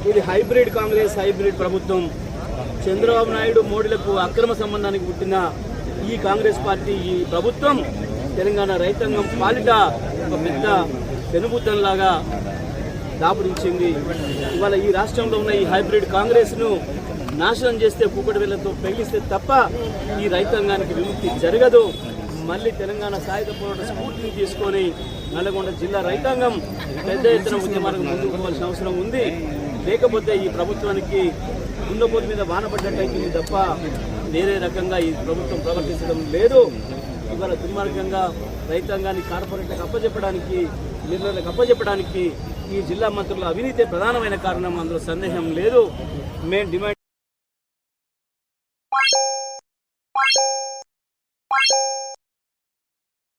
ఇది hybrid Congress, hybrid ప్రభుత్వం. చంద్రబాబు నాయుడు మోడీలకు అక్రమ సంబంధానికి పుట్టిన ఈ కాంగ్రెస్ పార్టీ, ఈ ప్రభుత్వం తెలంగాణ రైతాంగం పాలిట ఒక పెద్ద పెనుబుద్ధంలాగా దాపురించింది. ఇవాళ ఈ రాష్ట్రంలో ఉన్న ఈ హైబ్రిడ్ కాంగ్రెస్ను నాశనం చేస్తే, కూకటి వేళ్లతో పెగిలిస్తే తప్ప ఈ రైతాంగానికి విముక్తి జరగదు. మళ్ళీ తెలంగాణ సాయుధ పోరాట స్ఫూర్తిని తీసుకొని నల్గొండ జిల్లా రైతాంగం పెద్ద ఎత్తున ఉద్యమాలకు ముందుకు పోవాల్సిన అవసరం ఉంది. లేకపోతే ఈ ప్రభుత్వానికి గుండెపోతు మీద వానపడ్డట్టయితుంది తప్ప వేరే రకంగా ఈ ప్రభుత్వం ప్రవర్తించడం లేదు. ఇవాళ దుర్మార్గంగా రైతాంగాన్ని కార్పొరేట్లకు అప్పచెప్పడానికి, నిర్ణయాలకు అప్పచెప్పడానికి ఈ జిల్లా మంత్రుల అవినీతి ప్రధానమైన కారణం, అందులో సందేహం లేదు. మేము డిమాండ్